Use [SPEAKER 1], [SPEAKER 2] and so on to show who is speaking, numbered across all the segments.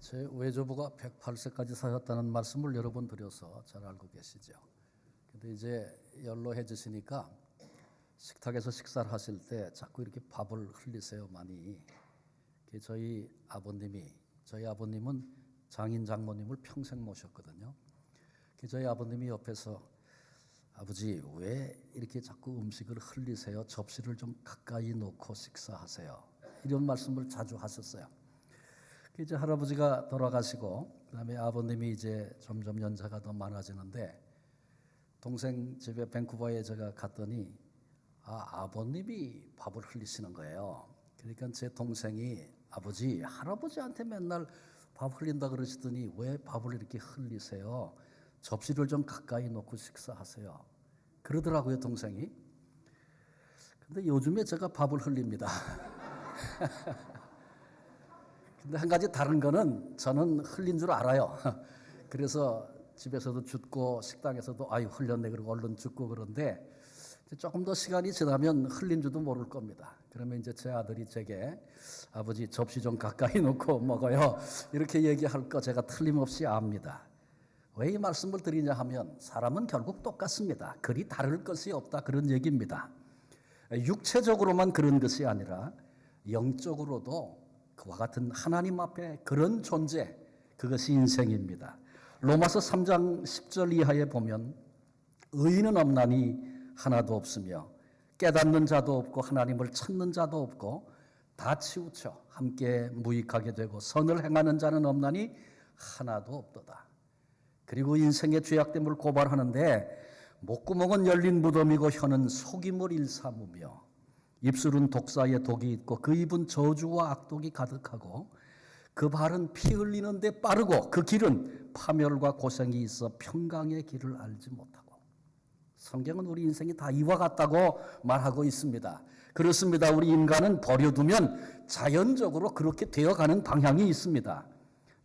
[SPEAKER 1] 제 외조부가 108세까지 사셨다는 말씀을 여러 번 드려서 잘 알고 계시죠. 근데 이제 연로해지시니까 식탁에서 식사를 하실 때 자꾸 이렇게 밥을 흘리세요, 많이. 저희 아버님은 장인 장모님을 평생 모셨거든요. 저희 아버님이 옆에서 아버지 왜 이렇게 자꾸 음식을 흘리세요? 접시를 좀 가까이 놓고 식사하세요. 이런 말씀을 자주 하셨어요. 이제 할아버지가 돌아가시고 그다음에 아버님이 이제 점점 연세가 더 많아지는데 동생 집에 밴쿠버에 제가 갔더니 아버님이 밥을 흘리시는 거예요. 그러니까 제 동생이 아버지 할아버지한테 맨날 밥 흘린다 그러시더니 왜 밥을 이렇게 흘리세요? 접시를 좀 가까이 놓고 식사하세요. 그러더라고요, 동생이. 근데 요즘에 제가 밥을 흘립니다. 근데 한 가지 다른 거는 저는 흘린 줄 알아요. 그래서 집에서도 줍고 식당에서도 아유 흘렸네 그러고 얼른 줍고 그런데 조금 더 시간이 지나면 흘린 줄도 모를 겁니다. 그러면 이제 제 아들이 제게 아버지 접시 좀 가까이 놓고 먹어요. 이렇게 얘기할 거 제가 틀림없이 압니다. 왜 이 말씀을 드리냐 하면 사람은 결국 똑같습니다. 그리 다를 것이 없다 그런 얘기입니다. 육체적으로만 그런 것이 아니라 영적으로도 그와 같은 하나님 앞에 그런 존재, 그것이 인생입니다. 로마서 3장 10절 이하에 보면 의인은 없나니 하나도 없으며 깨닫는 자도 없고 하나님을 찾는 자도 없고 다 치우쳐 함께 무익하게 되고 선을 행하는 자는 없나니 하나도 없도다. 그리고 인생의 죄악됨을 고발하는데 목구멍은 열린 무덤이고 혀는 속임을 일삼으며 입술은 독사의 독이 있고 그 입은 저주와 악독이 가득하고 그 발은 피 흘리는데 빠르고 그 길은 파멸과 고생이 있어 평강의 길을 알지 못하고. 성경은 우리 인생이 다 이와 같다고 말하고 있습니다. 그렇습니다. 우리 인간은 버려두면 자연적으로 그렇게 되어가는 방향이 있습니다.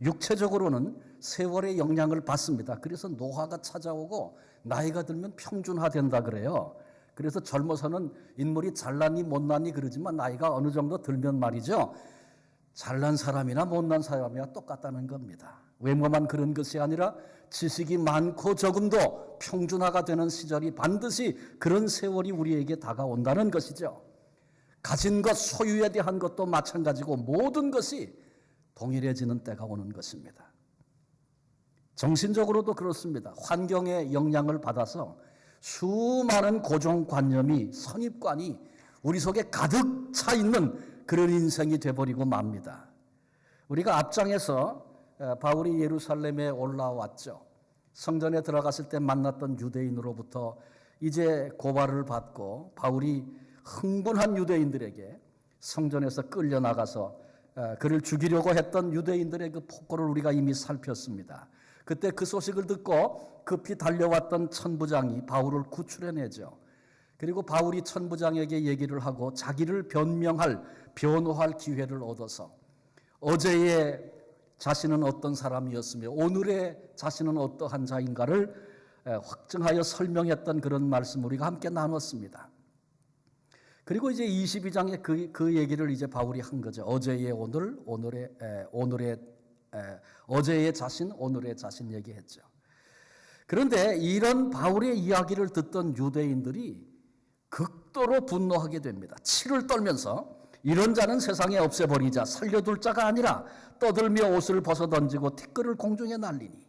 [SPEAKER 1] 육체적으로는 세월의 영향을 받습니다. 그래서 노화가 찾아오고 나이가 들면 평준화된다 그래요. 그래서 젊어서는 인물이 잘나니 못나니 그러지만 나이가 어느 정도 들면 말이죠. 잘난 사람이나 못난 사람이나 똑같다는 겁니다. 외모만 그런 것이 아니라 지식이 많고 적음도 평준화가 되는 시절이 반드시 그런 세월이 우리에게 다가온다는 것이죠. 가진 것, 소유에 대한 것도 마찬가지고 모든 것이 동일해지는 때가 오는 것입니다. 정신적으로도 그렇습니다. 환경의 영향을 받아서 수많은 고정관념이 선입관이 우리 속에 가득 차 있는 그런 인생이 돼버리고 맙니다. 우리가 앞장에서 바울이 예루살렘에 올라왔죠. 성전에 들어갔을 때 만났던 유대인으로부터 이제 고발을 받고 바울이 흥분한 유대인들에게 성전에서 끌려나가서 그를 죽이려고 했던 유대인들의 그 폭거를 우리가 이미 살폈습니다. 그때 그 소식을 듣고 급히 달려왔던 천부장이 바울을 구출해내죠. 그리고 바울이 천부장에게 얘기를 하고 자기를 변호할 기회를 얻어서 어제의 자신은 어떤 사람이었으며 오늘의 자신은 어떠한 자인가를 확증하여 설명했던 그런 말씀 우리가 함께 나눴습니다. 그리고 이제 22장에 그 얘기를 이제 바울이 한 거죠. 어제의 어제의 자신, 오늘의 자신 얘기했죠. 그런데 이런 바울의 이야기를 듣던 유대인들이 극도로 분노하게 됩니다. 치를 떨면서 이런 자는 세상에 없애버리자, 살려둘 자가 아니라 떠들며 옷을 벗어던지고 티끌을 공중에 날리니.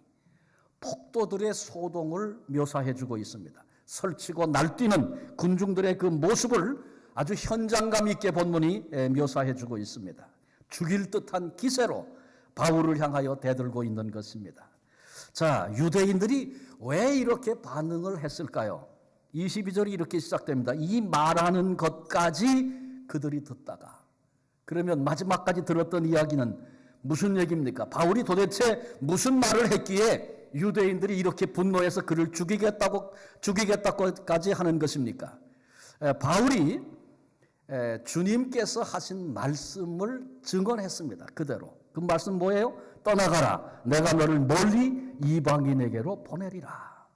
[SPEAKER 1] 폭도들의 소동을 묘사해주고 있습니다. 설치고 날뛰는 군중들의 그 모습을 아주 현장감 있게 본문이 묘사해주고 있습니다. 죽일 듯한 기세로 바울을 향하여 대들고 있는 것입니다. 자, 유대인들이 왜 이렇게 반응을 했을까요? 22절이 이렇게 시작됩니다. 이 말하는 것까지 그들이 듣다가. 그러면 마지막까지 들었던 이야기는 무슨 얘기입니까? 바울이 도대체 무슨 말을 했기에 유대인들이 이렇게 분노해서 그를 죽이겠다고까지 하는 것입니까? 바울이 주님께서 하신 말씀을 증언했습니다. 그대로. 그 말씀 뭐예요? 떠나가라. 내가 너를 멀리 이방인에게로 보내리라.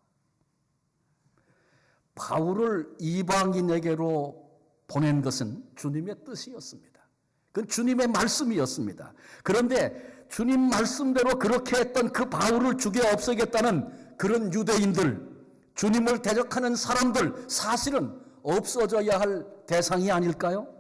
[SPEAKER 1] 바울을 이방인에게로 보낸 것은 주님의 뜻이었습니다. 그건 주님의 말씀이었습니다. 그런데 주님 말씀대로 그렇게 했던 그 바울을 죽여 없애겠다는 그런 유대인들, 주님을 대적하는 사람들, 사실은 없어져야 할 대상이 아닐까요?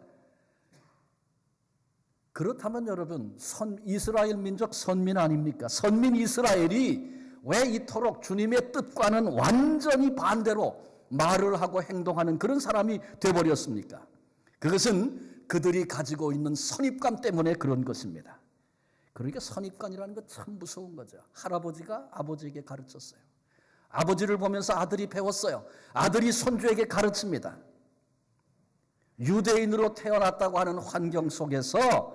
[SPEAKER 1] 그렇다면 여러분, 이스라엘 민족 선민 아닙니까? 선민 이스라엘이 왜 이토록 주님의 뜻과는 완전히 반대로 말을 하고 행동하는 그런 사람이 되어버렸습니까? 그것은 그들이 가지고 있는 선입관 때문에 그런 것입니다. 그러니까 선입관이라는 건 참 무서운 거죠. 할아버지가 아버지에게 가르쳤어요. 아버지를 보면서 아들이 배웠어요. 아들이 손주에게 가르칩니다. 유대인으로 태어났다고 하는 환경 속에서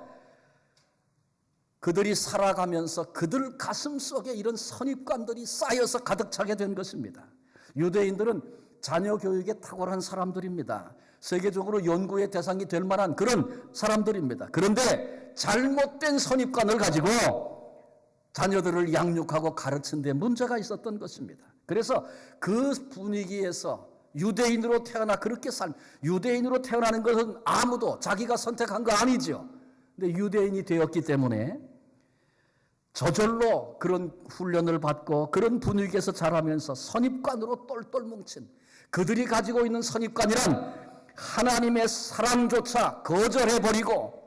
[SPEAKER 1] 그들이 살아가면서 그들 가슴 속에 이런 선입관들이 쌓여서 가득 차게 된 것입니다. 유대인들은 자녀 교육에 탁월한 사람들입니다. 세계적으로 연구의 대상이 될 만한 그런 사람들입니다. 그런데 잘못된 선입관을 가지고 자녀들을 양육하고 가르친 데 문제가 있었던 것입니다. 그래서 그 분위기에서 유대인으로 유대인으로 태어나는 것은 아무도 자기가 선택한 거 아니죠. 근데 유대인이 되었기 때문에 저절로 그런 훈련을 받고 그런 분위기에서 자라면서 선입관으로 똘똘 뭉친, 그들이 가지고 있는 선입관이란 하나님의 사랑조차 거절해버리고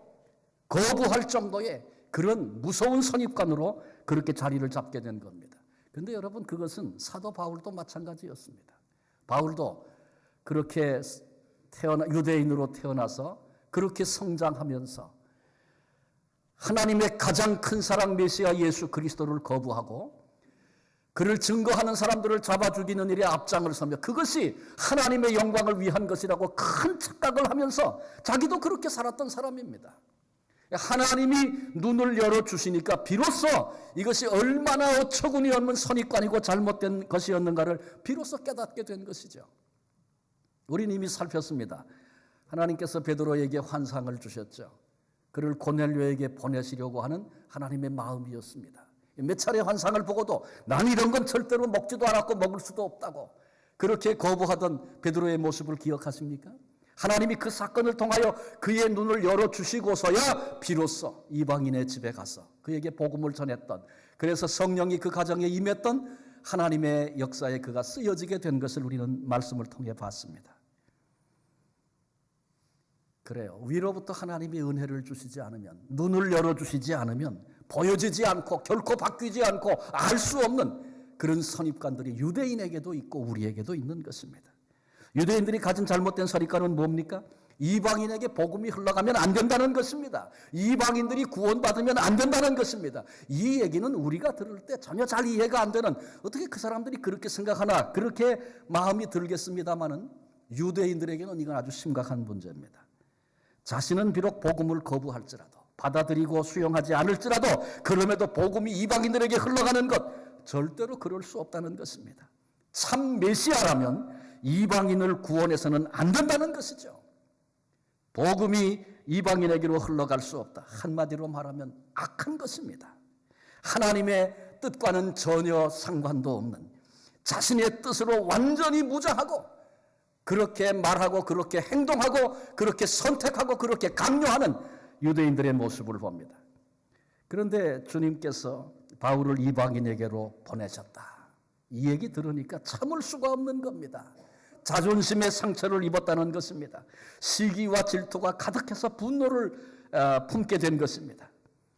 [SPEAKER 1] 거부할 정도의 그런 무서운 선입관으로 그렇게 자리를 잡게 된 겁니다. 그런데 여러분, 그것은 사도 바울도 마찬가지였습니다. 바울도 그렇게 유대인으로 태어나서 그렇게 성장하면서 하나님의 가장 큰 사랑 메시아 예수 그리스도를 거부하고 그를 증거하는 사람들을 잡아 죽이는 일에 앞장을 서며 그것이 하나님의 영광을 위한 것이라고 큰 착각을 하면서 자기도 그렇게 살았던 사람입니다. 하나님이 눈을 열어주시니까 비로소 이것이 얼마나 어처구니 없는 선입관이고 잘못된 것이었는가를 비로소 깨닫게 된 것이죠. 우리는 이미 살폈습니다. 하나님께서 베드로에게 환상을 주셨죠. 그를 고넬료에게 보내시려고 하는 하나님의 마음이었습니다. 몇 차례 환상을 보고도 난 이런 건 절대로 먹지도 않았고 먹을 수도 없다고 그렇게 거부하던 베드로의 모습을 기억하십니까? 하나님이 그 사건을 통하여 그의 눈을 열어주시고서야 비로소 이방인의 집에 가서 그에게 복음을 전했던, 그래서 성령이 그 가정에 임했던 하나님의 역사에 그가 쓰여지게 된 것을 우리는 말씀을 통해 봤습니다. 그래요. 위로부터 하나님이 은혜를 주시지 않으면, 눈을 열어주시지 않으면 보여지지 않고 결코 바뀌지 않고 알 수 없는 그런 선입관들이 유대인에게도 있고 우리에게도 있는 것입니다. 유대인들이 가진 잘못된 선입관은 뭡니까? 이방인에게 복음이 흘러가면 안 된다는 것입니다. 이방인들이 구원받으면 안 된다는 것입니다. 이 얘기는 우리가 들을 때 전혀 잘 이해가 안 되는, 어떻게 그 사람들이 그렇게 생각하나 그렇게 마음이 들겠습니다마는 유대인들에게는 이건 아주 심각한 문제입니다. 자신은 비록 복음을 거부할지라도, 받아들이고 수용하지 않을지라도, 그럼에도 복음이 이방인들에게 흘러가는 것 절대로 그럴 수 없다는 것입니다. 참 메시아라면 이방인을 구원해서는 안 된다는 것이죠. 복음이 이방인에게로 흘러갈 수 없다. 한마디로 말하면 악한 것입니다. 하나님의 뜻과는 전혀 상관도 없는, 자신의 뜻으로 완전히 무장하고 그렇게 말하고 그렇게 행동하고 그렇게 선택하고 그렇게 강요하는 유대인들의 모습을 봅니다. 그런데 주님께서 바울을 이방인에게로 보내셨다. 이 얘기 들으니까 참을 수가 없는 겁니다. 자존심의 상처를 입었다는 것입니다. 시기와 질투가 가득해서 분노를 품게 된 것입니다.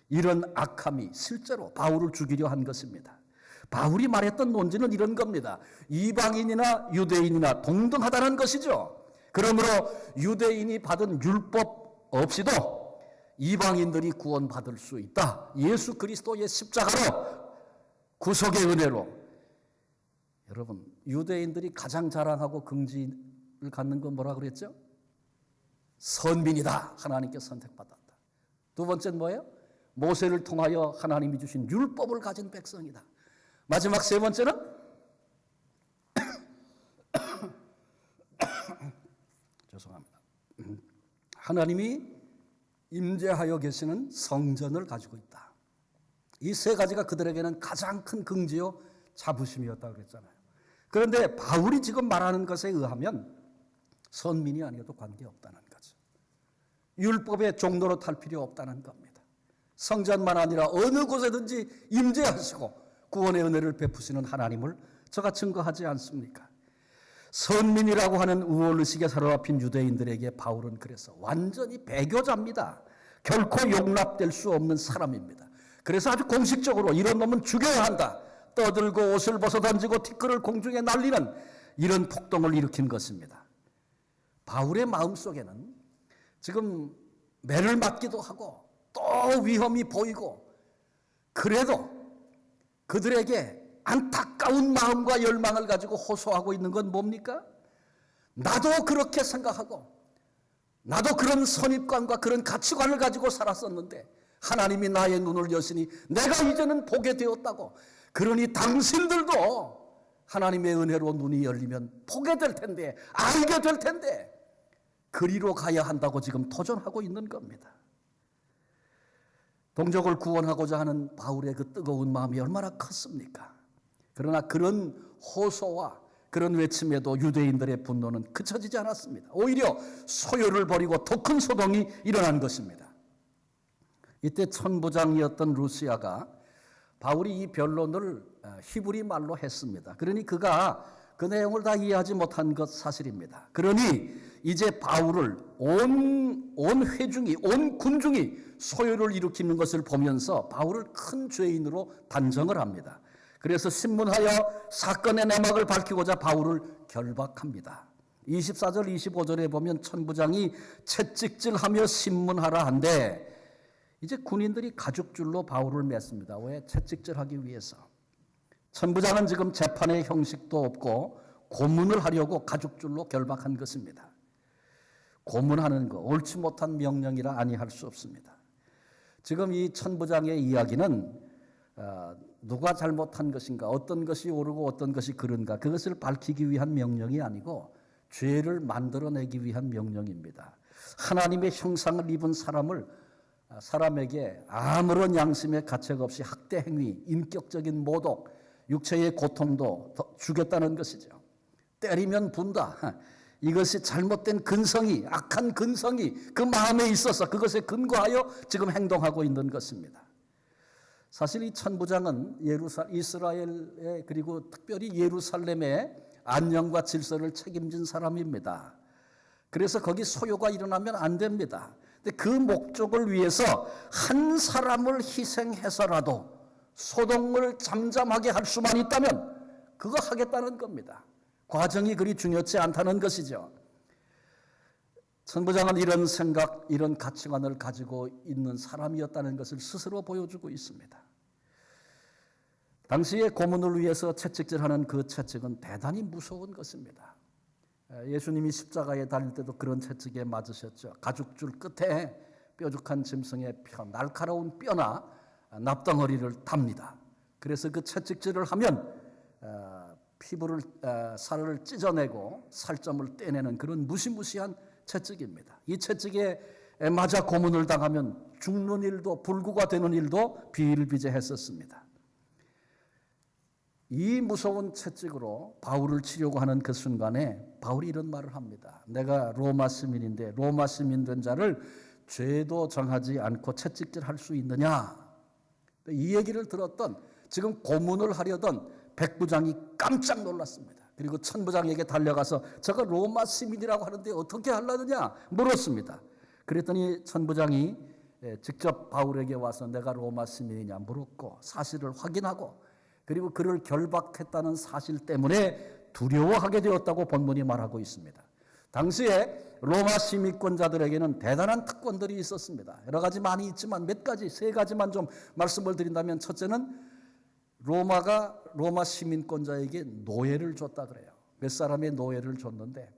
[SPEAKER 1] 이런 악함이 실제로 바울을 죽이려 한 것입니다. 바울이 말했던 논지는 이런 겁니다. 이방인이나 유대인이나 동등하다는 것이죠. 그러므로 유대인이 받은 율법 없이도 이방인들이 구원받을 수 있다. 예수 그리스도의 십자가로, 구속의 은혜로. 여러분, 유대인들이 가장 자랑하고 긍지를 갖는 건 뭐라 그랬죠? 선민이다. 하나님께 선택받았다. 두 번째는 뭐예요? 모세를 통하여 하나님이 주신 율법을 가진 백성이다. 마지막 세 번째는 죄송합니다. 하나님이 임재하여 계시는 성전을 가지고 있다. 이 세 가지가 그들에게는 가장 큰 긍지요 자부심이었다고 그랬잖아요. 그런데 바울이 지금 말하는 것에 의하면 선민이 아니어도 관계없다는 거죠. 율법의 종로로 탈 필요 없다는 겁니다. 성전만 아니라 어느 곳에든지 임재하시고 구원의 은혜를 베푸시는 하나님을 저가 증거하지 않습니까? 선민이라고 하는 우월의식에 사로잡힌 유대인들에게 바울은 그래서 완전히 배교자입니다. 결코 용납될 수 없는 사람입니다. 그래서 아주 공식적으로 이런 놈은 죽여야 한다. 떠들고 옷을 벗어던지고 티끌을 공중에 날리는 이런 폭동을 일으킨 것입니다. 바울의 마음속에는 지금 매를 맞기도 하고 또 위험이 보이고, 그래도 그들에게 안타까운 마음과 열망을 가지고 호소하고 있는 건 뭡니까? 나도 그렇게 생각하고 나도 그런 선입관과 그런 가치관을 가지고 살았었는데 하나님이 나의 눈을 여시니 내가 이제는 보게 되었다고. 그러니 당신들도 하나님의 은혜로 눈이 열리면 보게 될 텐데, 알게 될 텐데 그리로 가야 한다고 지금 도전하고 있는 겁니다. 동족을 구원하고자 하는 바울의 그 뜨거운 마음이 얼마나 컸습니까? 그러나 그런 호소와 그런 외침에도 유대인들의 분노는 그쳐지지 않았습니다. 오히려 소요를 벌이고 더 큰 소동이 일어난 것입니다. 이때 천부장이었던 루시아가 바울이 이 변론을 히브리 말로 했습니다. 그러니 그가 그 내용을 다 이해하지 못한 것 사실입니다. 그러니 이제 바울을 온 회중이, 온 군중이 소요를 일으키는 것을 보면서 바울을 큰 죄인으로 단정을 합니다. 그래서 신문하여 사건의 내막을 밝히고자 바울을 결박합니다. 24절 25절에 보면 천부장이 채찍질하며 신문하라 한데, 이제 군인들이 가죽줄로 바울을 맸습니다. 왜? 채찍질하기 위해서. 천부장은 지금 재판의 형식도 없고 고문을 하려고 가죽줄로 결박한 것입니다. 고문하는 거 옳지 못한 명령이라 아니할 수 없습니다. 지금 이 천부장의 이야기는 누가 잘못한 것인가, 어떤 것이 옳고 어떤 것이 그른가, 그것을 밝히기 위한 명령이 아니고 죄를 만들어내기 위한 명령입니다. 하나님의 형상을 입은 사람에게 아무런 양심의 가책 없이 학대 행위, 인격적인 모독, 육체의 고통도 주겠다는 것이죠. 때리면 분다. 이것이 잘못된 근성이, 악한 근성이 그 마음에 있어서 그것에 근거하여 지금 행동하고 있는 것입니다. 사실 이 천부장은 이스라엘의, 그리고 특별히 예루살렘의 안녕과 질서를 책임진 사람입니다. 그래서 거기 소요가 일어나면 안 됩니다. 근데 그 목적을 위해서 한 사람을 희생해서라도 소동을 잠잠하게 할 수만 있다면 그거 하겠다는 겁니다. 과정이 그리 중요치 않다는 것이죠. 천부장은 이런 생각, 이런 가치관을 가지고 있는 사람이었다는 것을 스스로 보여주고 있습니다. 당시에 고문을 위해서 채찍질하는 그 채찍은 대단히 무서운 것입니다. 예수님이 십자가에 달릴 때도 그런 채찍에 맞으셨죠. 가죽줄 끝에 뾰족한 짐승의 뼈, 날카로운 뼈나 납덩어리를 답니다. 그래서 그 채찍질을 하면 피부를, 살을 찢어내고 살점을 떼내는 그런 무시무시한 채찍입니다. 이 채찍에 맞아 고문을 당하면 죽는 일도, 불구가 되는 일도 비일비재했었습니다. 이 무서운 채찍으로 바울을 치려고 하는 그 순간에 바울이 이런 말을 합니다. 내가 로마 시민인데 로마 시민 된 자를 죄도 정하지 않고 채찍질할 수 있느냐. 이 얘기를 들었던, 지금 고문을 하려던 백부장이 깜짝 놀랐습니다. 그리고 천부장에게 달려가서 저가 로마 시민이라고 하는데 어떻게 하려느냐 물었습니다. 그랬더니 천부장이 직접 바울에게 와서 내가 로마 시민이냐 물었고 사실을 확인하고, 그리고 그를 결박했다는 사실 때문에 두려워하게 되었다고 본문이 말하고 있습니다. 당시에 로마 시민권자들에게는 대단한 특권들이 있었습니다. 여러 가지 많이 있지만 몇 가지, 세 가지만 좀 말씀을 드린다면, 첫째는 로마가 로마 시민권자에게 노예를 줬다 그래요. 몇 사람의 노예를 줬는데,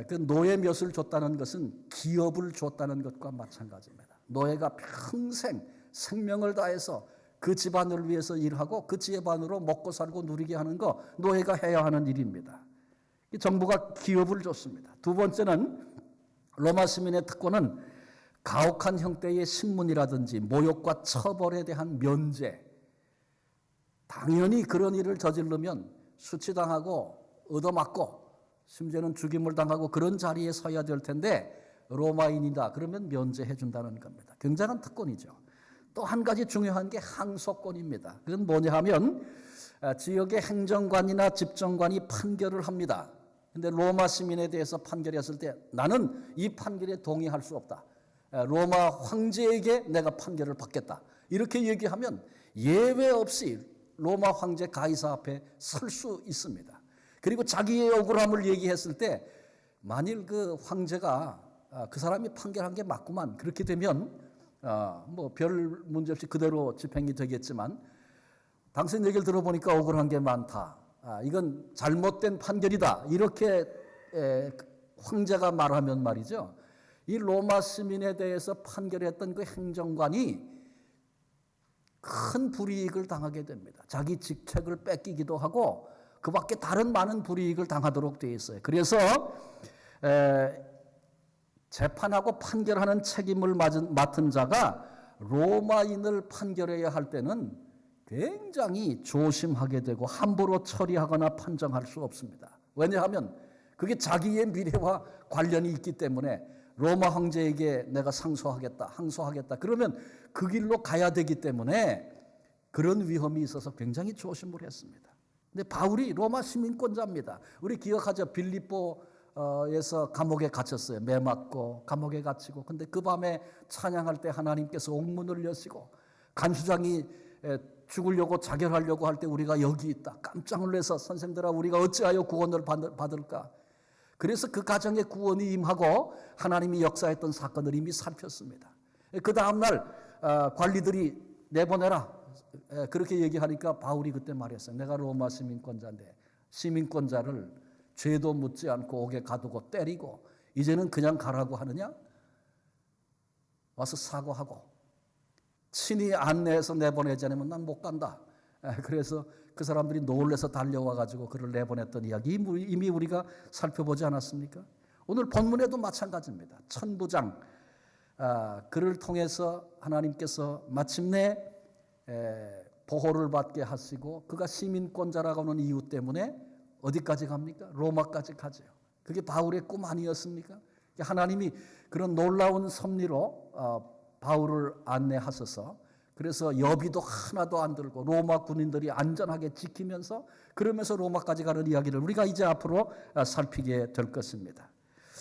[SPEAKER 1] 그 노예 몇을 줬다는 것은 기업을 줬다는 것과 마찬가지입니다. 노예가 평생 생명을 다해서 그 집안을 위해서 일하고 그 집안으로 먹고 살고 누리게 하는 거 노예가 해야 하는 일입니다. 정부가 기업을 줬습니다. 두 번째는 로마 시민의 특권은 가혹한 형태의 신문이라든지 모욕과 처벌에 대한 면제. 당연히 그런 일을 저지르면 수치당하고 얻어맞고 심지어는 죽임을 당하고 그런 자리에 서야 될 텐데 로마인이다 그러면 면제해 준다는 겁니다. 굉장한 특권이죠. 또 한 가지 중요한 게 항소권입니다. 그건 뭐냐 하면 지역의 행정관이나 집정관이 판결을 합니다. 근데 로마 시민에 대해서 판결했을 때 나는 이 판결에 동의할 수 없다. 로마 황제에게 내가 판결을 받겠다. 이렇게 얘기하면 예외 없이 로마 황제 가이사 앞에 설 수 있습니다. 그리고 자기의 억울함을 얘기했을 때 만일 그 황제가 그 사람이 판결한 게 맞구만 그렇게 되면 뭐 별 문제 없이 그대로 집행이 되겠지만 당신 얘기를 들어보니까 억울한 게 많다. 이건 잘못된 판결이다. 이렇게 황제가 말하면 말이죠. 이 로마 시민에 대해서 판결했던 그 행정관이 큰 불이익을 당하게 됩니다. 자기 직책을 뺏기기도 하고 그 밖에 다른 많은 불이익을 당하도록 되어 있어요. 그래서 재판하고 판결하는 책임을 맡은 자가 로마인을 판결해야 할 때는 굉장히 조심하게 되고 함부로 처리하거나 판정할 수 없습니다. 왜냐하면 그게 자기의 미래와 관련이 있기 때문에 로마 황제에게 내가 상소하겠다, 항소하겠다. 그러면 그 길로 가야 되기 때문에 그런 위험이 있어서 굉장히 조심을 했습니다. 근데 바울이 로마 시민권자입니다. 우리 기억하죠? 빌립보에서 감옥에 갇혔어요. 매 맞고 감옥에 갇히고. 근데 그 밤에 찬양할 때 하나님께서 옥문을 여시고 간수장이 죽으려고 자결하려고 할 때 우리가 여기 있다. 깜짝 놀라서 선생들아 우리가 어찌하여 구원을 받을까? 그래서 그 가정에 구원이 임하고 하나님이 역사했던 사건을 이미 살폈습니다. 그 다음날 관리들이 내보내라. 그렇게 얘기하니까 바울이 그때 말했어요. 내가 로마 시민권자인데 시민권자를 죄도 묻지 않고 옥에 가두고 때리고 이제는 그냥 가라고 하느냐? 와서 사과하고 친히 안내해서 내보내지 않으면 난 못 간다. 그래서 그 사람들이 놀래서 달려와가지고 그를 내보냈던 이야기 이미 우리가 살펴보지 않았습니까? 오늘 본문에도 마찬가지입니다. 천부장 그를 통해서 하나님께서 마침내 보호를 받게 하시고 그가 시민권자라고 하는 이유 때문에 어디까지 갑니까? 로마까지 가죠. 그게 바울의 꿈 아니었습니까? 하나님이 그런 놀라운 섭리로 바울을 안내하셔서 그래서 여비도 하나도 안 들고 로마 군인들이 안전하게 지키면서 그러면서 로마까지 가는 이야기를 우리가 이제 앞으로 살피게 될 것입니다.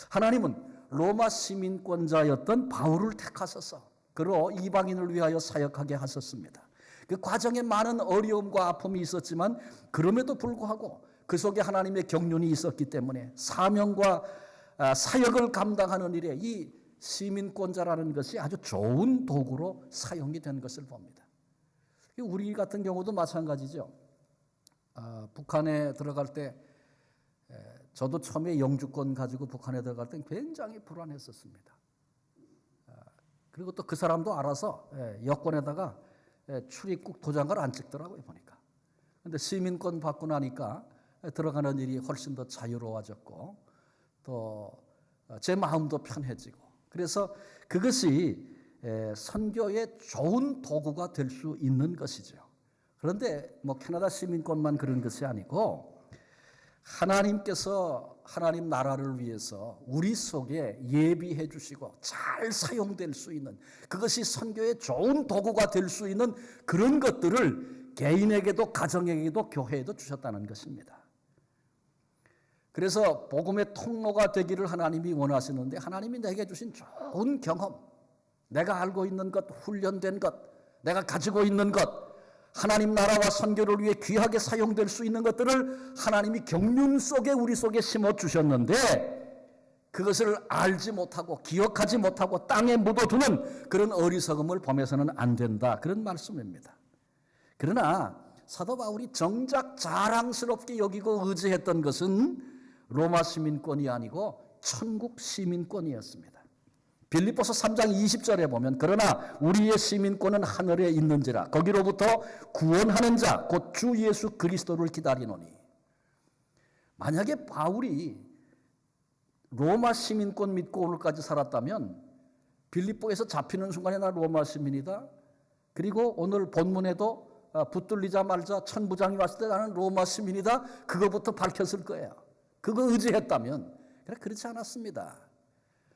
[SPEAKER 1] 하나님은 로마 시민권자였던 바울을 택하셔서 그로 이방인을 위하여 사역하게 하셨습니다. 그 과정에 많은 어려움과 아픔이 있었지만 그럼에도 불구하고 그 속에 하나님의 경륜이 있었기 때문에 사명과 사역을 감당하는 일에 이 시민권자라는 것이 아주 좋은 도구로 사용이 된 것을 봅니다. 우리 같은 경우도 마찬가지죠. 북한에 들어갈 때 저도 처음에 영주권 가지고 북한에 들어갈 때 굉장히 불안했었습니다. 그리고 또 그 사람도 알아서 여권에다가 출입국 도장을 안 찍더라고요 보니까. 그런데 시민권 받고 나니까 들어가는 일이 훨씬 더 자유로워졌고 또 제 마음도 편해지고 그래서 그것이 선교의 좋은 도구가 될 수 있는 것이죠. 그런데 뭐 캐나다 시민권만 그런 것이 아니고 하나님께서 하나님 나라를 위해서 우리 속에 예비해 주시고 잘 사용될 수 있는 그것이 선교의 좋은 도구가 될 수 있는 그런 것들을 개인에게도 가정에게도 교회에도 주셨다는 것입니다. 그래서 복음의 통로가 되기를 하나님이 원하시는데 하나님이 내게 주신 좋은 경험, 내가 알고 있는 것, 훈련된 것, 내가 가지고 있는 것, 하나님 나라와 선교를 위해 귀하게 사용될 수 있는 것들을 하나님이 경륜 속에 우리 속에 심어주셨는데 그것을 알지 못하고 기억하지 못하고 땅에 묻어두는 그런 어리석음을 범해서는 안 된다. 그런 말씀입니다. 그러나 사도 바울이 정작 자랑스럽게 여기고 의지했던 것은 로마 시민권이 아니고 천국 시민권이었습니다. 빌립보서 3장 20절에 보면 그러나 우리의 시민권은 하늘에 있는지라 거기로부터 구원하는 자 곧 주 예수 그리스도를 기다리노니. 만약에 바울이 로마 시민권 믿고 오늘까지 살았다면 빌립보에서 잡히는 순간에 나 로마 시민이다. 그리고 오늘 본문에도 붙들리자 말자 천부장이 왔을 때 나는 로마 시민이다. 그거부터 밝혔을 거예요. 그거 의지했다면 그렇지 않았습니다.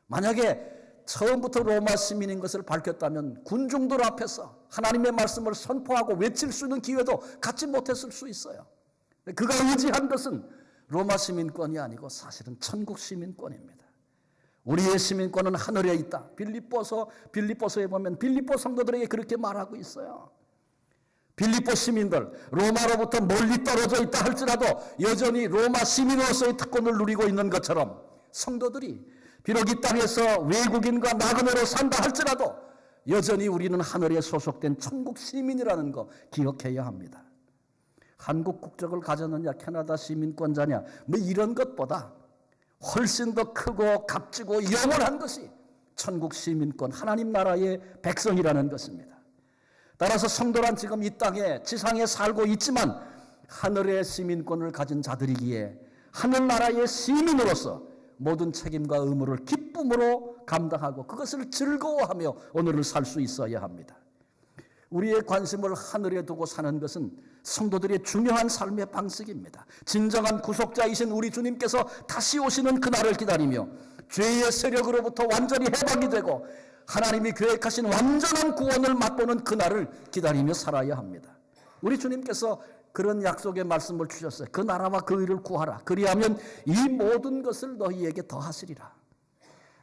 [SPEAKER 1] 만약에 처음부터 로마 시민인 것을 밝혔다면 군중들 앞에서 하나님의 말씀을 선포하고 외칠 수 있는 기회도 갖지 못했을 수 있어요. 그가 의지한 것은 로마 시민권이 아니고 사실은 천국 시민권입니다. 우리의 시민권은 하늘에 있다. 빌립보서에 보면 빌립보 성도들에게 그렇게 말하고 있어요. 빌립보 시민들, 로마로부터 멀리 떨어져 있다 할지라도 여전히 로마 시민으로서의 특권을 누리고 있는 것처럼 성도들이 비록 이 땅에서 외국인과 나그네로 산다 할지라도 여전히 우리는 하늘에 소속된 천국 시민이라는 거 기억해야 합니다. 한국 국적을 가졌느냐, 캐나다 시민권자냐, 뭐 이런 것보다 훨씬 더 크고 값지고 영원한 것이 천국 시민권, 하나님 나라의 백성이라는 것입니다. 따라서 성도란 지금 이 땅에 지상에 살고 있지만 하늘의 시민권을 가진 자들이기에 하늘나라의 시민으로서 모든 책임과 의무를 기쁨으로 감당하고 그것을 즐거워하며 오늘을 살 수 있어야 합니다. 우리의 관심을 하늘에 두고 사는 것은 성도들의 중요한 삶의 방식입니다. 진정한 구속자이신 우리 주님께서 다시 오시는 그날을 기다리며 죄의 세력으로부터 완전히 해방이 되고 하나님이 계획하신 완전한 구원을 맛보는 그날을 기다리며 살아야 합니다. 우리 주님께서 그런 약속의 말씀을 주셨어요. 그 나라와 그 의를 구하라. 그리하면 이 모든 것을 너희에게 더하시리라.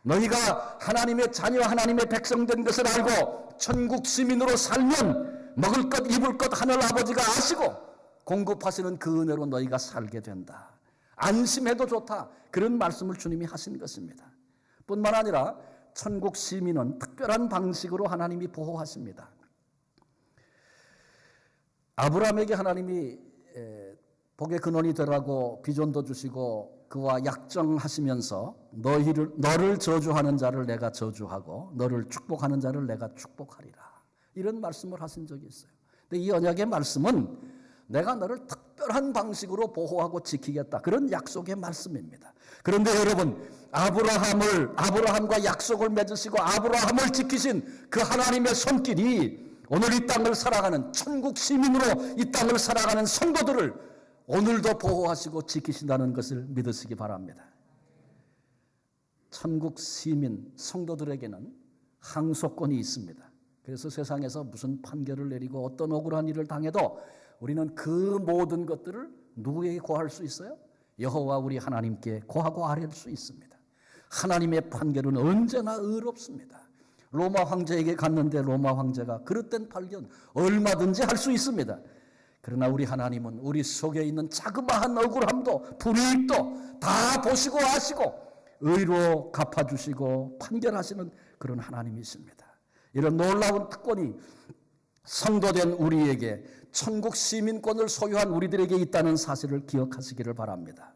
[SPEAKER 1] 너희가 하나님의 자녀, 하나님의 백성 된 것을 알고 천국 시민으로 살면 먹을 것, 입을 것 하늘 아버지가 아시고 공급하시는 그 은혜로 너희가 살게 된다. 안심해도 좋다. 그런 말씀을 주님이 하신 것입니다. 뿐만 아니라 천국 시민은 특별한 방식으로 하나님이 보호하십니다. 아브라함에게 하나님이 복의 근원이 되라고 비전도 주시고 그와 약정하시면서 너를 저주하는 자를 내가 저주하고 너를 축복하는 자를 내가 축복하리라. 이런 말씀을 하신 적이 있어요. 근데 이 언약의 말씀은 내가 너를 특별한 방식으로 보호하고 지키겠다. 그런 약속의 말씀입니다. 그런데 여러분, 아브라함과 약속을 맺으시고 아브라함을 지키신 그 하나님의 손길이 오늘 이 땅을 살아가는 천국 시민으로 이 땅을 살아가는 성도들을 오늘도 보호하시고 지키신다는 것을 믿으시기 바랍니다. 천국 시민 성도들에게는 항소권이 있습니다. 그래서 세상에서 무슨 판결을 내리고 어떤 억울한 일을 당해도 우리는 그 모든 것들을 누구에게 고할 수 있어요? 여호와 우리 하나님께 고하고 아뢰을 수 있습니다. 하나님의 판결은 언제나 의롭습니다. 로마 황제에게 갔는데 로마 황제가 그릇된 판결 얼마든지 할 수 있습니다. 그러나 우리 하나님은 우리 속에 있는 자그마한 억울함도 불이익도 다 보시고 아시고 의로 갚아주시고 판결하시는 그런 하나님이십니다. 이런 놀라운 특권이 성도된 우리에게 천국 시민권을 소유한 우리들에게 있다는 사실을 기억하시기를 바랍니다.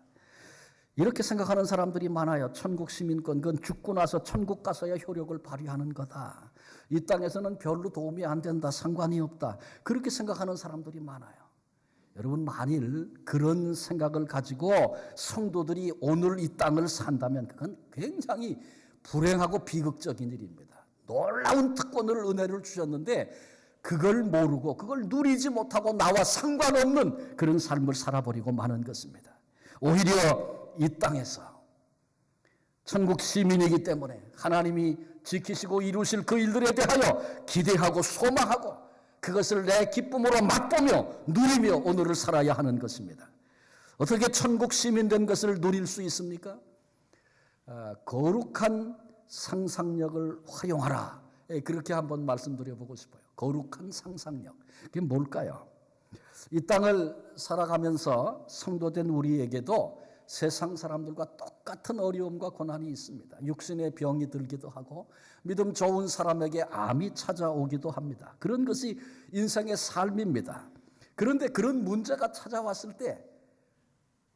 [SPEAKER 1] 이렇게 생각하는 사람들이 많아요. 천국 시민권, 그건 죽고 나서 천국 가서야 효력을 발휘하는 거다. 이 땅에서는 별로 도움이 안 된다. 상관이 없다. 그렇게 생각하는 사람들이 많아요. 여러분, 만일 그런 생각을 가지고 성도들이 오늘 이 땅을 산다면 그건 굉장히 불행하고 비극적인 일입니다. 놀라운 특권을, 은혜를 주셨는데 그걸 모르고 그걸 누리지 못하고 나와 상관없는 그런 삶을 살아버리고 마는 것입니다. 오히려 이 땅에서 천국 시민이기 때문에 하나님이 지키시고 이루실 그 일들에 대하여 기대하고 소망하고 그것을 내 기쁨으로 맛보며 누리며 오늘을 살아야 하는 것입니다. 어떻게 천국 시민 된 것을 누릴 수 있습니까? 거룩한 상상력을 활용하라. 그렇게 한번 말씀드려보고 싶어요. 거룩한 상상력. 그게 뭘까요? 이 땅을 살아가면서 성도된 우리에게도 세상 사람들과 똑같은 어려움과 고난이 있습니다. 육신의 병이 들기도 하고 믿음 좋은 사람에게 암이 찾아오기도 합니다. 그런 것이 인생의 삶입니다. 그런데 그런 문제가 찾아왔을 때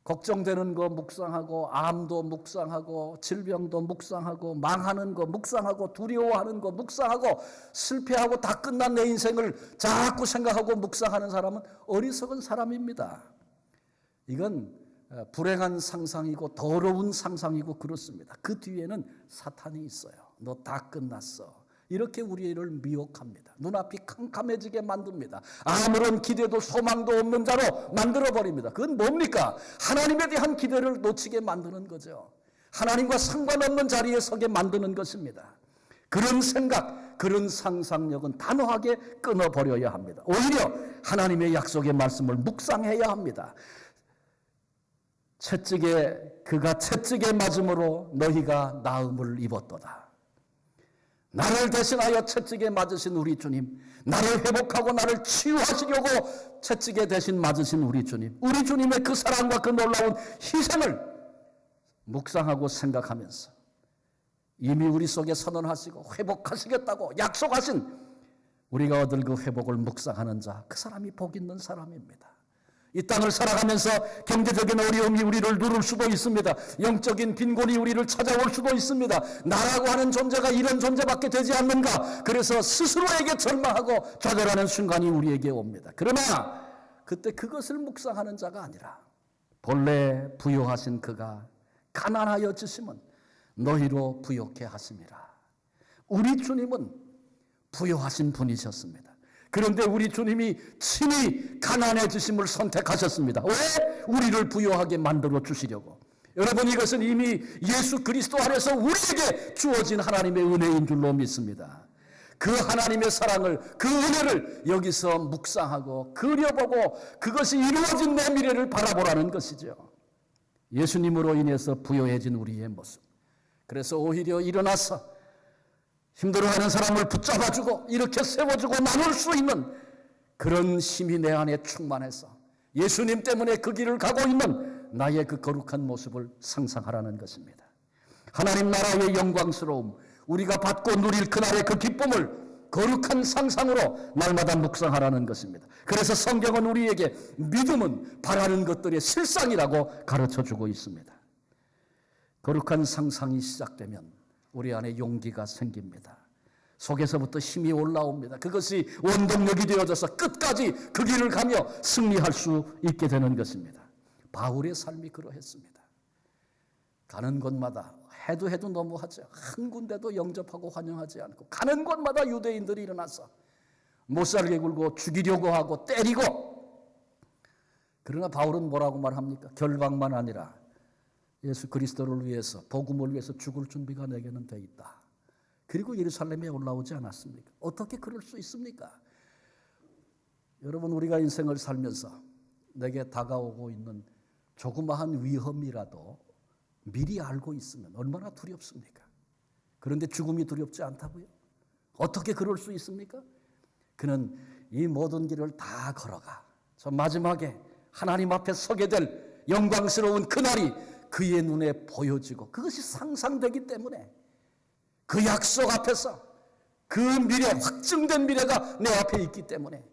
[SPEAKER 1] 걱정되는 거 묵상하고 암도 묵상하고 질병도 묵상하고 망하는 거 묵상하고 두려워하는 거 묵상하고 실패하고 다 끝난 내 인생을 자꾸 생각하고 묵상하는 사람은 어리석은 사람입니다. 이건 불행한 상상이고 더러운 상상이고 그렇습니다. 그 뒤에는 사탄이 있어요. 너 다 끝났어. 이렇게 우리를 미혹합니다. 눈앞이 캄캄해지게 만듭니다. 아무런 기대도 소망도 없는 자로 만들어버립니다. 그건 뭡니까? 하나님에 대한 기대를 놓치게 만드는 거죠. 하나님과 상관없는 자리에 서게 만드는 것입니다. 그런 생각, 그런 상상력은 단호하게 끊어버려야 합니다. 오히려 하나님의 약속의 말씀을 묵상해야 합니다. 그가 채찍에 맞음으로 너희가 나음을 입었도다. 나를 대신하여 채찍에 맞으신 우리 주님, 나를 회복하고 나를 치유하시려고 채찍에 대신 맞으신 우리 주님의 그 사랑과 그 놀라운 희생을 묵상하고 생각하면서 이미 우리 속에 선언하시고 회복하시겠다고 약속하신 우리가 얻을 그 회복을 묵상하는 자, 그 사람이 복 있는 사람입니다. 이 땅을 살아가면서 경제적인 어려움이 우리를 누를 수도 있습니다. 영적인 빈곤이 우리를 찾아올 수도 있습니다. 나라고 하는 존재가 이런 존재밖에 되지 않는가? 그래서 스스로에게 절망하고 좌절하는 순간이 우리에게 옵니다. 그러나 그때 그것을 묵상하는 자가 아니라 본래 부요하신 그가 가난하여 지심은 너희로 부요케 하심이라. 우리 주님은 부요하신 분이셨습니다. 그런데 우리 주님이 친히 가난해지심을 선택하셨습니다. 왜? 우리를 부요하게 만들어 주시려고. 여러분, 이것은 이미 예수 그리스도 안에서 우리에게 주어진 하나님의 은혜인 줄로 믿습니다. 그 하나님의 사랑을, 그 은혜를 여기서 묵상하고 그려보고 그것이 이루어진 내 미래를 바라보라는 것이죠. 예수님으로 인해서 부요해진 우리의 모습. 그래서 오히려 일어나서 힘들어하는 사람을 붙잡아주고 이렇게 세워주고 나눌 수 있는 그런 힘이 내 안에 충만해서 예수님 때문에 그 길을 가고 있는 나의 그 거룩한 모습을 상상하라는 것입니다. 하나님 나라의 영광스러움, 우리가 받고 누릴 그날의 그 기쁨을 거룩한 상상으로 날마다 묵상하라는 것입니다. 그래서 성경은 우리에게 믿음은 바라는 것들의 실상이라고 가르쳐주고 있습니다. 거룩한 상상이 시작되면 우리 안에 용기가 생깁니다. 속에서부터 힘이 올라옵니다. 그것이 원동력이 되어져서 끝까지 그 길을 가며 승리할 수 있게 되는 것입니다. 바울의 삶이 그러했습니다. 가는 곳마다 해도 너무하죠. 한 군데도 영접하고 환영하지 않고 가는 곳마다 유대인들이 일어나서 못살게 굴고 죽이려고 하고 때리고. 그러나 바울은 뭐라고 말합니까? 결박만 아니라 예수 그리스도를 위해서, 복음을 위해서 죽을 준비가 내게는 돼 있다. 그리고 예루살렘에 올라오지 않았습니까? 어떻게 그럴 수 있습니까? 여러분, 우리가 인생을 살면서 내게 다가오고 있는 조그마한 위험이라도 미리 알고 있으면 얼마나 두렵습니까? 그런데 죽음이 두렵지 않다고요? 어떻게 그럴 수 있습니까? 그는 이 모든 길을 다 걸어가 저 마지막에 하나님 앞에 서게 될 영광스러운 그날이 그의 눈에 보여지고 그것이 상상되기 때문에 그 약속 앞에서 그 미래, 확증된 미래가 내 앞에 있기 때문에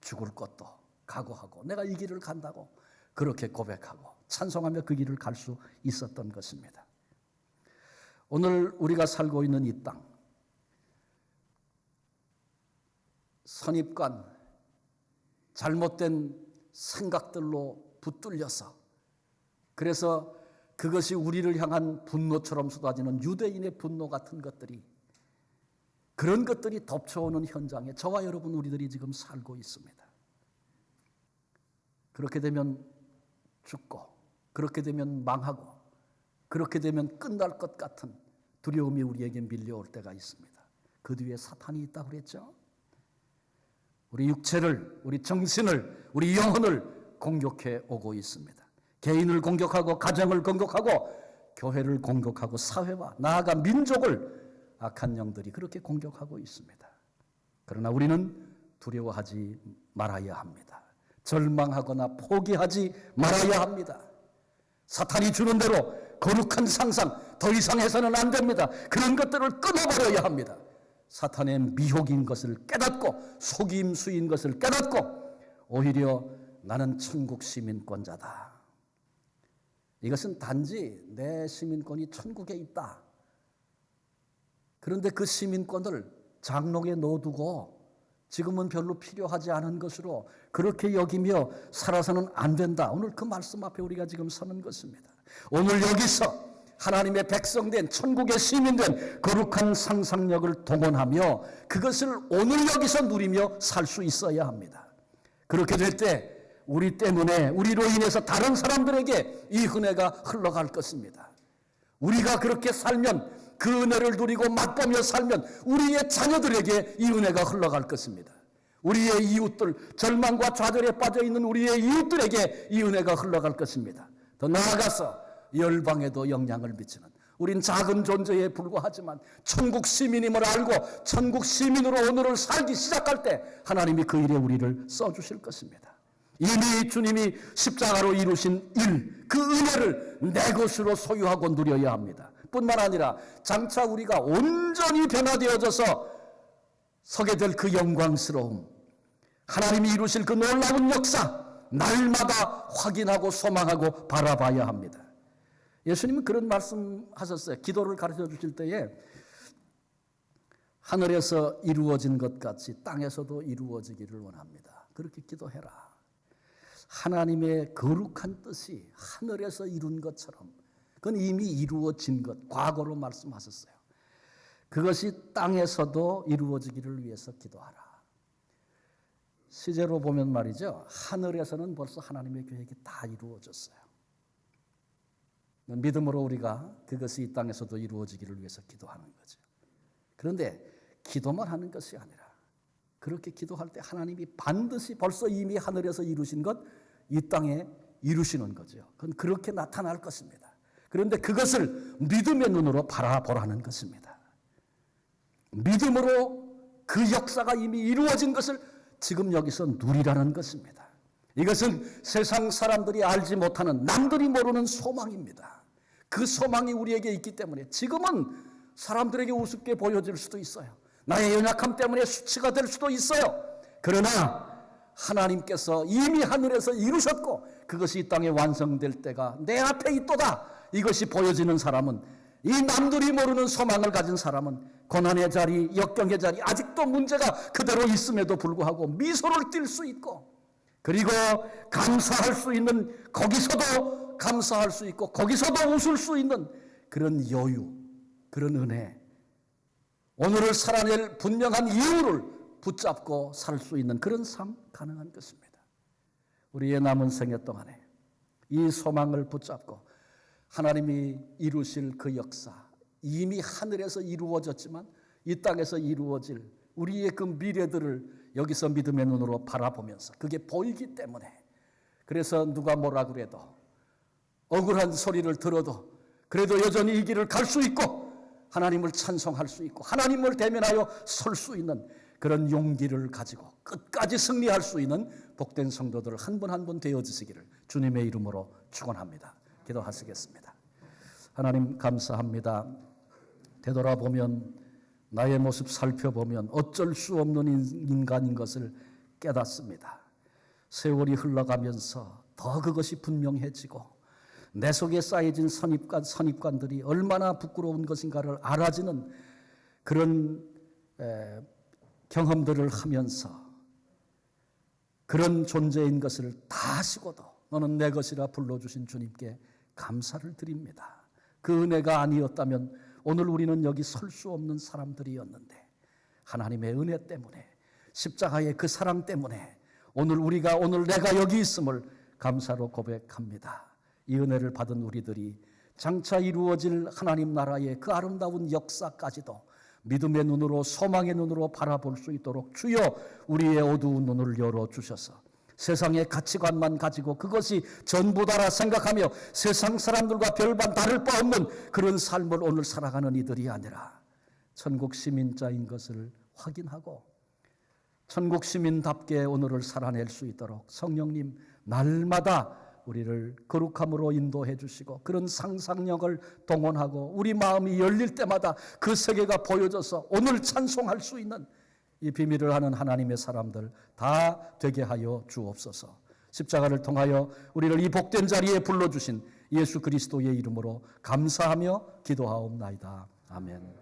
[SPEAKER 1] 죽을 것도 각오하고 내가 이 길을 간다고 그렇게 고백하고 찬송하며 그 길을 갈 수 있었던 것입니다. 오늘 우리가 살고 있는 이 땅, 선입관, 잘못된 생각들로 붙들려서 그래서 그것이 우리를 향한 분노처럼 쏟아지는 유대인의 분노 같은 것들이, 그런 것들이 덮쳐오는 현장에 저와 여러분 우리들이 지금 살고 있습니다. 그렇게 되면 죽고, 그렇게 되면 망하고, 그렇게 되면 끝날 것 같은 두려움이 우리에게 밀려올 때가 있습니다. 그 뒤에 사탄이 있다고 그랬죠. 우리 육체를, 우리 정신을, 우리 영혼을 공격해 오고 있습니다. 개인을 공격하고 가정을 공격하고 교회를 공격하고 사회와 나아가 민족을 악한 영들이 그렇게 공격하고 있습니다. 그러나 우리는 두려워하지 말아야 합니다. 절망하거나 포기하지 말아야 합니다. 사탄이 주는 대로 거룩한 상상 더 이상 해서는 안 됩니다. 그런 것들을 끊어버려야 합니다. 사탄의 미혹인 것을 깨닫고 속임수인 것을 깨닫고 오히려 나는 천국 시민권자다. 이것은 단지 내 시민권이 천국에 있다. 그런데 그 시민권을 장롱에 넣어두고 지금은 별로 필요하지 않은 것으로 그렇게 여기며 살아서는 안 된다. 오늘 그 말씀 앞에 우리가 지금 서는 것입니다. 오늘 여기서 하나님의 백성된 천국의 시민된 거룩한 상상력을 동원하며 그것을 오늘 여기서 누리며 살 수 있어야 합니다. 그렇게 될 때 우리 때문에 우리로 인해서 다른 사람들에게 이 은혜가 흘러갈 것입니다. 우리가 그렇게 살면, 그 은혜를 누리고 맛보며 살면 우리의 자녀들에게 이 은혜가 흘러갈 것입니다. 우리의 이웃들, 절망과 좌절에 빠져있는 우리의 이웃들에게 이 은혜가 흘러갈 것입니다. 더 나아가서 열방에도 영향을 미치는, 우린 작은 존재에 불과하지만 천국 시민임을 알고 천국 시민으로 오늘을 살기 시작할 때 하나님이 그 일에 우리를 써주실 것입니다. 이미 주님이 십자가로 이루신 일, 그 은혜를 내 것으로 소유하고 누려야 합니다. 뿐만 아니라 장차 우리가 온전히 변화되어져서 서게 될 그 영광스러움, 하나님이 이루실 그 놀라운 역사, 날마다 확인하고 소망하고 바라봐야 합니다. 예수님은 그런 말씀하셨어요. 기도를 가르쳐 주실 때에 하늘에서 이루어진 것 같이 땅에서도 이루어지기를 원합니다. 그렇게 기도해라. 하나님의 거룩한 뜻이 하늘에서 이룬 것처럼 그건 이미 이루어진 것, 과거로 말씀하셨어요. 그것이 땅에서도 이루어지기를 위해서 기도하라. 시제로 보면 말이죠, 하늘에서는 벌써 하나님의 계획이 다 이루어졌어요. 믿음으로 우리가 그것이 이 땅에서도 이루어지기를 위해서 기도하는 거죠. 그런데 기도만 하는 것이 아니라 그렇게 기도할 때 하나님이 반드시 벌써 이미 하늘에서 이루신 것 이 땅에 이루시는 거죠. 그건 그렇게 나타날 것입니다. 그런데 그것을 믿음의 눈으로 바라보라는 것입니다. 믿음으로 그 역사가 이미 이루어진 것을 지금 여기서 누리라는 것입니다. 이것은 세상 사람들이 알지 못하는, 남들이 모르는 소망입니다. 그 소망이 우리에게 있기 때문에 지금은 사람들에게 우습게 보여질 수도 있어요. 나의 연약함 때문에 수치가 될 수도 있어요. 그러나 하나님께서 이미 하늘에서 이루셨고 그것이 이 땅에 완성될 때가 내 앞에 있도다. 이것이 보여지는 사람은, 이 남들이 모르는 소망을 가진 사람은 고난의 자리, 역경의 자리, 아직도 문제가 그대로 있음에도 불구하고 미소를 띌 수 있고, 그리고 감사할 수 있는, 거기서도 감사할 수 있고 거기서도 웃을 수 있는 그런 여유, 그런 은혜, 오늘을 살아낼 분명한 이유를 붙잡고 살 수 있는 그런 삶 가능한 것입니다. 우리의 남은 생애 동안에 이 소망을 붙잡고 하나님이 이루실 그 역사, 이미 하늘에서 이루어졌지만 이 땅에서 이루어질 우리의 그 미래들을 여기서 믿음의 눈으로 바라보면서 그게 보이기 때문에, 그래서 누가 뭐라 그래도, 억울한 소리를 들어도 그래도 여전히 이 길을 갈 수 있고 하나님을 찬송할 수 있고 하나님을 대면하여 설 수 있는 그런 용기를 가지고 끝까지 승리할 수 있는 복된 성도들 한 분 한 분 되어주시기를 주님의 이름으로 축원합니다. 기도하시겠습니다. 하나님 감사합니다. 되돌아보면, 나의 모습 살펴보면 어쩔 수 없는 인간인 것을 깨닫습니다. 세월이 흘러가면서 더 그것이 분명해지고 내 속에 쌓여진 선입관들이 얼마나 부끄러운 것인가를 알아지는 그런 경험들을 하면서 그런 존재인 것을 다 아시고도 너는 내 것이라 불러주신 주님께 감사를 드립니다. 그 은혜가 아니었다면 오늘 우리는 여기 설 수 없는 사람들이었는데 하나님의 은혜 때문에, 십자가의 그 사랑 때문에 오늘 내가 여기 있음을 감사로 고백합니다. 이 은혜를 받은 우리들이 장차 이루어질 하나님 나라의 그 아름다운 역사까지도 믿음의 눈으로, 소망의 눈으로 바라볼 수 있도록 주여 우리의 어두운 눈을 열어주셔서 세상의 가치관만 가지고 그것이 전부다라 생각하며 세상 사람들과 별반 다를 바 없는 그런 삶을 오늘 살아가는 이들이 아니라 천국 시민자인 것을 확인하고 천국 시민답게 오늘을 살아낼 수 있도록 성령님 날마다 우리를 거룩함으로 인도해 주시고 그런 상상력을 동원하고 우리 마음이 열릴 때마다 그 세계가 보여져서 오늘 찬송할 수 있는 이 비밀을 하는 하나님의 사람들 다 되게 하여 주옵소서. 십자가를 통하여 우리를 이 복된 자리에 불러주신 예수 그리스도의 이름으로 감사하며 기도하옵나이다. 아멘.